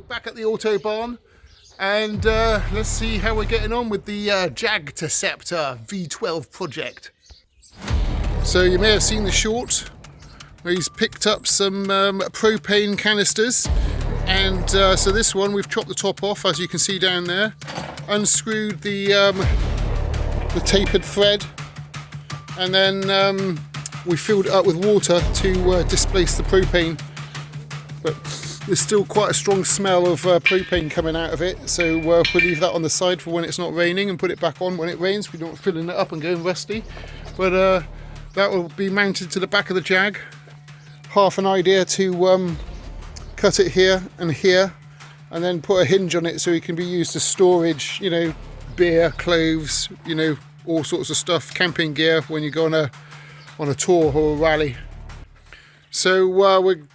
back at the Autobahn, and let's see how we're getting on with the Jaguar V12 project. So you may have seen the short where he's picked up some propane canisters, and so this one we've chopped the top off, as you can see down there, unscrewed the tapered thread, and then we filled it up with water to displace the propane. But there's still quite a strong smell of propane coming out of it, so we'll leave that on the side for when it's not raining and put it back on when it rains. We don't want filling it up and going rusty. But that will be mounted to the back of the Jag. Half an idea to cut it here, and then put a hinge on it so it can be used as storage, you know, beer, clothes, you know, all sorts of stuff, camping gear when you go on a tour or a rally. So we've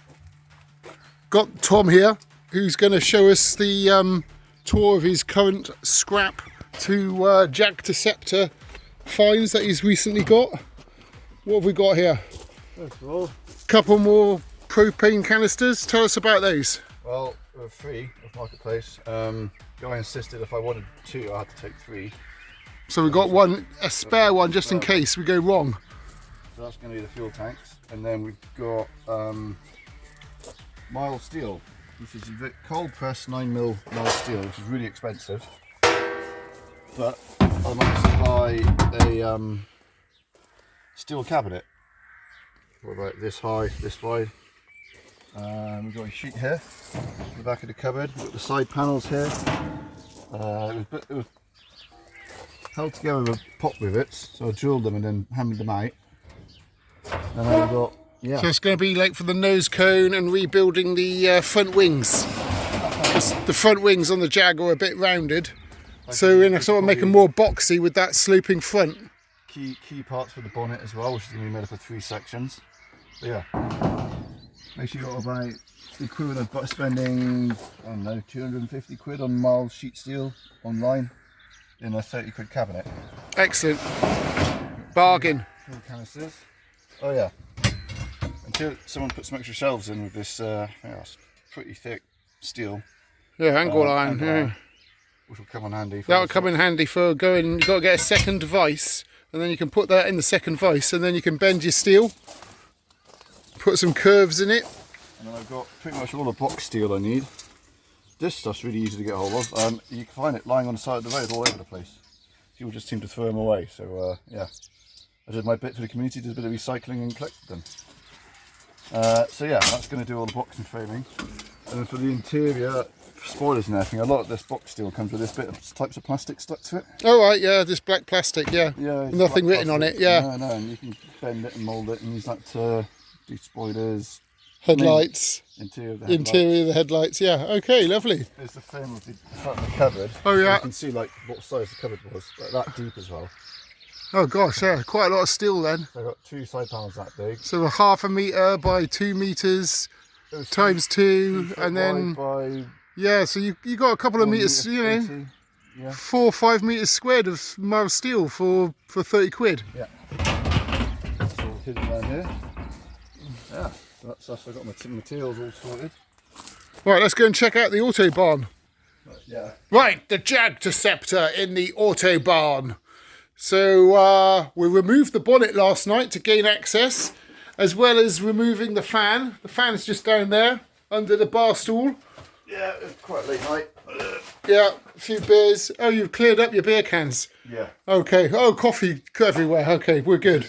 got Tom here, who's going to show us the tour of his current scrap to Jaguar finds that he's recently got. What have we got here? First of all, a couple more propane canisters. Tell us about those. Well, there were 3 of Marketplace. Guy insisted if I wanted 2, I had to take 3. So we've got one, a spare one, just in case we go wrong. So that's going to be the fuel tanks, and then we've got mild steel, which is cold pressed 9mm mild steel, which is really expensive. But I managed to buy a steel cabinet, about this high, this wide. We've got a sheet here, the back of the cupboard. We've got the side panels here. It was held together with pop rivets, so I drilled them and then hammered them out. And then we've got, yeah. So it's going to be like for the nose cone and rebuilding the front wings. The front wings on the Jag are a bit rounded, so we're going to sort of make them more boxy with that sloping front. Key parts for the bonnet as well, which is going to be made up of 3 sections. But yeah, make sure you got about the equivalent of spending, I don't know, 250 quid on mild sheet steel online in a 30 quid cabinet. Excellent. Bargain. Fuel canisters. Oh yeah. Until someone put some extra shelves in with this, yeah, it's pretty thick steel. Yeah, angle iron. Yeah. Which will come in handy. That will come in handy for going. You've got to get a second vise, and then you can put that in the second vise, and then you can bend your steel. Put some curves in it. And then I've got pretty much all the box steel I need. This stuff's really easy to get hold of. You can find it lying on the side of the road all over the place. People just seem to throw them away. So yeah, I did my bit for the community, did a bit of recycling and collected them. So yeah, that's going to do all the box and framing. And then for the interior, spoilers and everything, a lot of this box steel comes with this bit of types of plastic stuck to it. Oh right, yeah, this black plastic, yeah. Yeah. Nothing written on it, yeah. No, and you can bend it and mould it and use that to do spoilers. Headlights. Interior of the headlights. Interior of the headlights, yeah. Okay, lovely. There's the frame of the front of the cupboard. Oh yeah. You can see like what size the cupboard was, but that deep as well. Oh gosh, yeah, quite a lot of steel then. So I've got 2 side panels that big. So a ½ metre by 2 metres times 2, and then by, yeah, so you got a couple of metres, you know, yeah. 4 or 5 metres squared of mild steel for 30 quid. Yeah. It's all hidden down here. Yeah, so that's us. I've got my materials all sorted. Right, let's go and check out the Autobahn. Yeah. Right, the Jaguar in the Autobahn. So we removed the bonnet last night to gain access, as well as removing the fan. The fan's just down there under the bar stool. Yeah, it's quite late night. Yeah, a few beers. Oh, you've cleared up your beer cans. Yeah. Okay. Oh, coffee everywhere. Okay, we're good.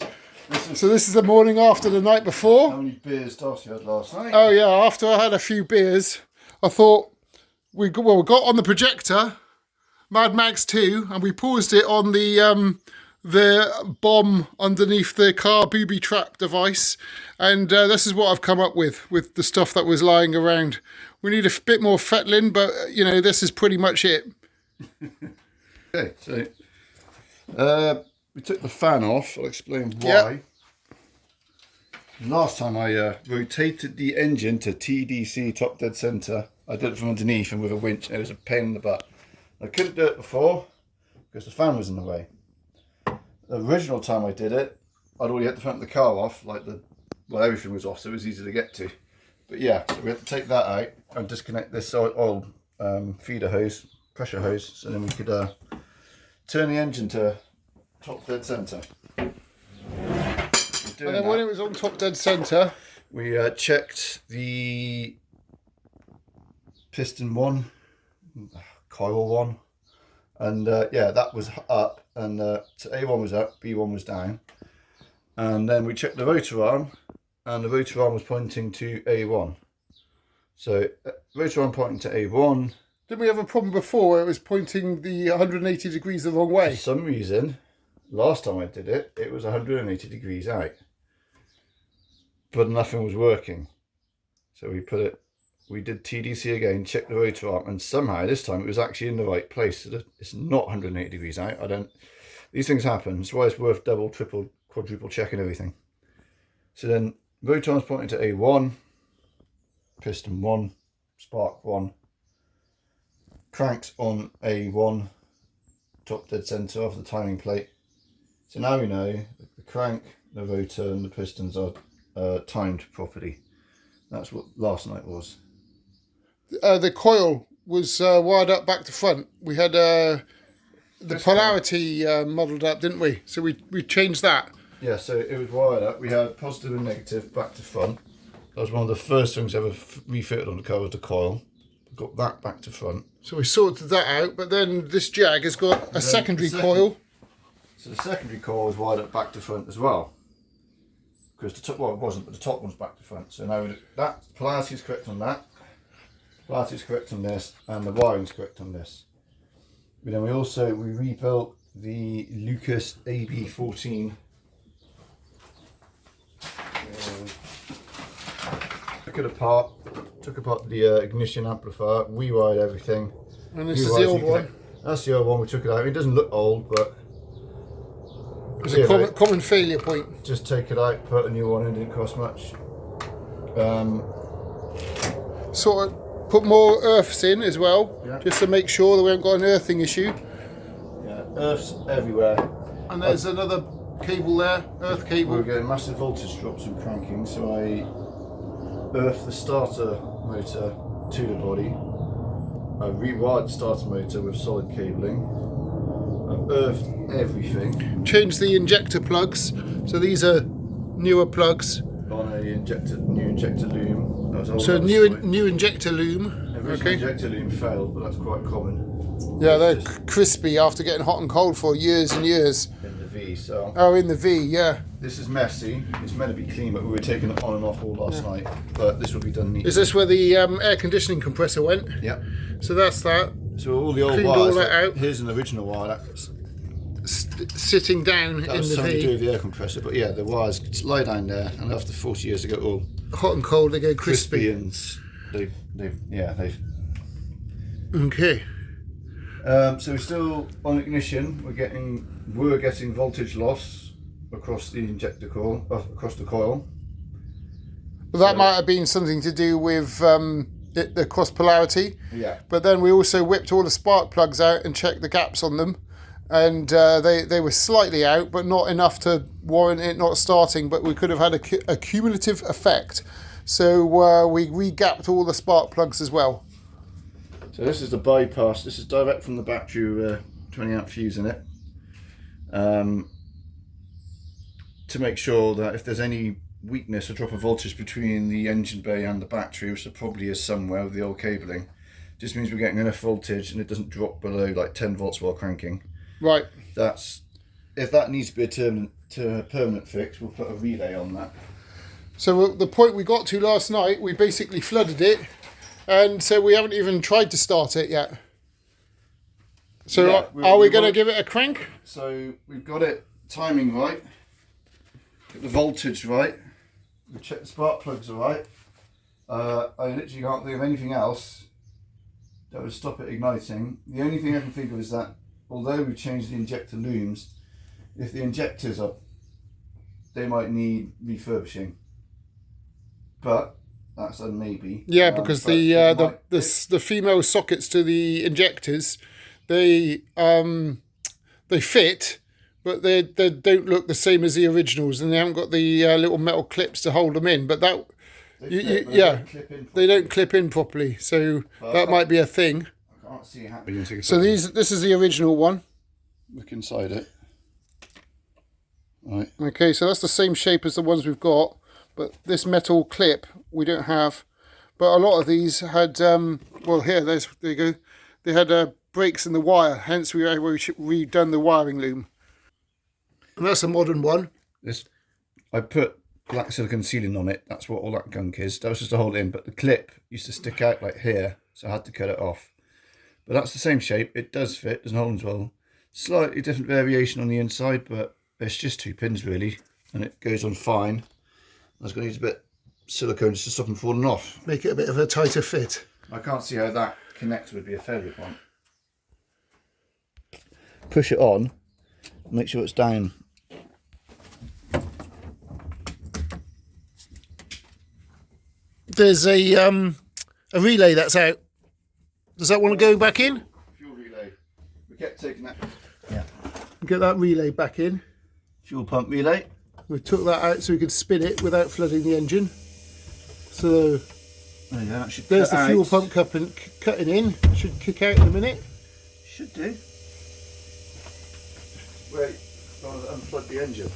So this is the morning after the night before. How many beers Darcy had last night? Oh yeah, after I had a few beers, I thought we got on the projector, madmax 2, and we paused it on the bomb underneath the car booby trap device, and this is what I've come up with the stuff that was lying around. We need a bit more fettling, but you know, this is pretty much it. Okay, so we took the fan off. I'll explain why. Yep. Last time I rotated the engine to TDC, top dead centre. I did it from underneath and with a winch, and it was a pain in the butt. I couldn't do it before because the fan was in the way. The original time I did it, I'd already had the front of the car off, everything was off, so it was easy to get to. But yeah, so we have to take that out and disconnect this oil feeder hose, pressure hose, so then we could turn the engine to top dead centre. And then when it was on top dead centre, we checked the piston 1, coil 1, and yeah, that was up, and so A1 was up, B1 was down, and then we checked the rotor arm, and the rotor arm was pointing to A1. So rotor arm pointing to A1. Didn't we have a problem before where it was pointing the 180 degrees the wrong way? For some reason, last time I did it, it was 180 degrees out, but nothing was working. So we did TDC again, checked the rotor arm, and somehow this time it was actually in the right place. So it's not 180 degrees out. These things happen. That's why it's worth double, triple, quadruple checking everything. So then rotor arm's pointing to A1, piston 1, spark 1, cranked on A1, top dead centre of the timing plate. So now we know that the crank, the rotor and the pistons are timed properly. That's what last night was. The coil was wired up back to front. We had the polarity modelled up, didn't we? So we changed that. Yeah, so it was wired up. We had positive and negative back to front. That was one of the first things ever refitted on the car, was the coil. Got that back to front. So we sorted that out, but then this Jag has got a secondary coil. So the secondary coil was wired up back to front as well. Because the top, well, it wasn't, but the top one's back to front. So now that polarity is correct on that, polarity is correct on this, and the wiring's correct on this. But then we rebuilt the Lucas AB14. Took apart the ignition amplifier, rewired everything. And this is the old one. That's the old one, we took it out. It doesn't look old, but it's a common failure point. Just take it out, put a new one in, didn't cost much. Sort of put more earths in as well, yeah, just to make sure that we haven't got an earthing issue. Yeah, earths everywhere. And there's another cable there, earth cable. We were getting massive voltage drops and cranking, so I earthed the starter motor to the body. I rewired the starter motor with solid cabling. I've earthed everything. Changed the injector plugs, so these are newer plugs. On a new injector loom. That was so new injector loom. The original injector loom failed, but that's quite common. Yeah, they're crispy after getting hot and cold for years and years. In the V, so. Oh, in the V, yeah. This is messy. It's meant to be clean, but we were taking it on and off all last night. But this will be done neatly. Is this where the air conditioning compressor went? Yeah. So that's that. So all the old cleaned wires. All that out. Here's an original wire that's sitting down that in was the something V. to do with the air compressor, but yeah, the wires lie down there, and after 40 years, they go all hot and cold. They go crispy, and they've. Okay. So we're still on ignition. We're getting voltage loss across the injector coil, across the coil. Well, that might have been something to do with the cross polarity. Yeah. But then we also whipped all the spark plugs out and checked the gaps on them, and they were slightly out, but not enough to warrant it not starting. But we could have had a cumulative effect, so we re-gapped all the spark plugs as well. So this is the bypass. This is direct from the battery with a 20 amp fuse in it. To make sure that if there's any weakness or drop of voltage between the engine bay and the battery, which there probably is somewhere with the old cabling, just means we're getting enough voltage and it doesn't drop below like 10 volts while cranking. Right. If that needs to be a permanent fix, we'll put a relay on that. So the point we got to last night, we basically flooded it, and so we haven't even tried to start it yet. So yeah, are we going to give it a crank? So we've got it timing right, get the voltage right, we check the spark plugs are right. I literally can't think of anything else that would stop it igniting. The only thing I can think of is that although we've changed the injector looms, if the injectors are, they might need refurbishing. But that's a maybe. Yeah, because the female sockets to the injectors, they fit, but they don't look the same as the originals, and they haven't got the little metal clips to hold them in. But Yeah, they don't clip in properly, so that might be a thing. I can't see it happening. So this is the original one. Look inside it. Right. Okay, so that's the same shape as the ones we've got, but this metal clip we don't have. But a lot of these had, well, there you go. They had breaks in the wire, hence we redone the wiring loom. And that's a modern one. I put black silicone sealing on it. That's what all that gunk is. That was just to hold it in, but the clip used to stick out like here, so I had to cut it off. But that's the same shape. It does fit, doesn't hold as well. Slightly different variation on the inside, but it's just 2 pins really, and it goes on fine. I was going to use a bit of silicone just to stop them falling off. Make it a bit of a tighter fit. I can't see how that connector would be a failure point. Push it on, make sure it's down. There's a relay that's out. Does that want to go back in? Fuel relay. We kept taking that. Yeah. Get that relay back in. Fuel pump relay. We took that out so we could spin it without flooding the engine. So there's the fuel pump cutting in. Should kick out in a minute. Should do. Wait, I'll unplug the engine.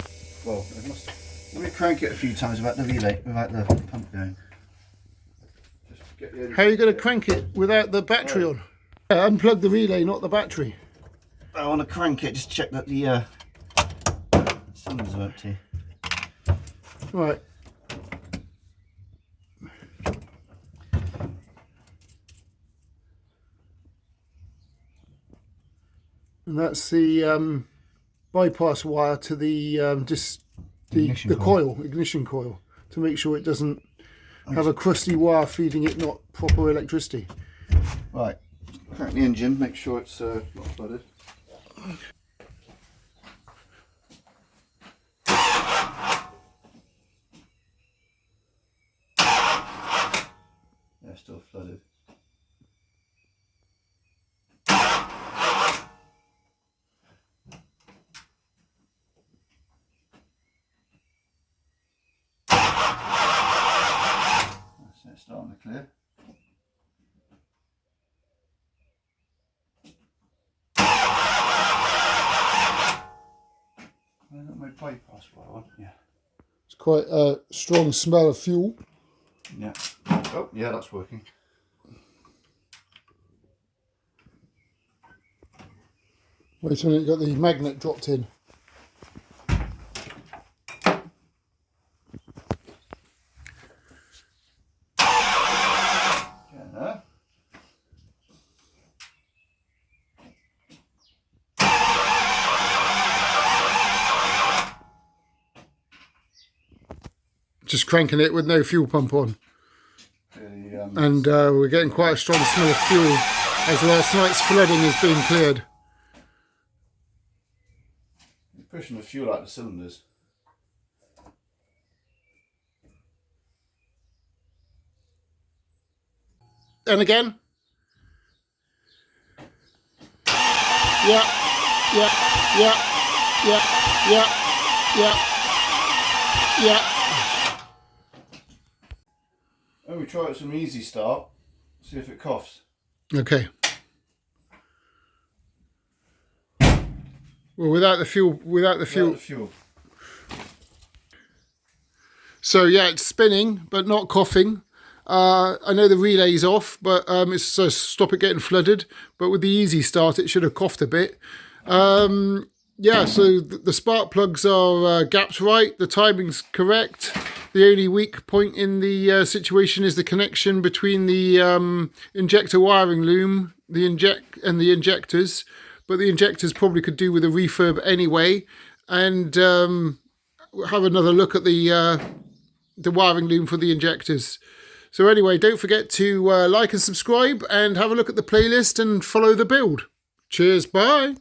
Well, it must. Let me crank it a few times without the relay, without the pump going. How are you going to crank it without the battery on? Yeah, unplug the relay, not the battery. I want to crank it, just check that the cylinders are empty. Right. And that's the bypass wire to the ignition coil, to make sure it doesn't have a crusty wire feeding it not proper electricity. Right, crank the engine, make sure it's not flooded. Yeah, still flooded. It's starting to clear. I got my bypass wire on. Yeah. It's quite a strong smell of fuel. Yeah. Oh, yeah, that's working. Wait a minute, got the magnet dropped in. Just cranking it with no fuel pump on. And we're getting quite a strong smell of fuel as last night's flooding is being cleared. You're pushing the fuel out of the cylinders. And again. Yeah. Oh, we try it with some easy start. See if it coughs. Okay. Well, without the fuel. So yeah, it's spinning, but not coughing. I know the relay's off, but it's to stop it getting flooded. But with the easy start, it should have coughed a bit. Yeah, so the spark plugs are gapped right. The timing's correct. The only weak point in the situation is the connection between the injector wiring loom, and the injectors. But the injectors probably could do with a refurb anyway. And have another look at the wiring loom for the injectors. So anyway, don't forget to like and subscribe and have a look at the playlist and follow the build. Cheers, bye.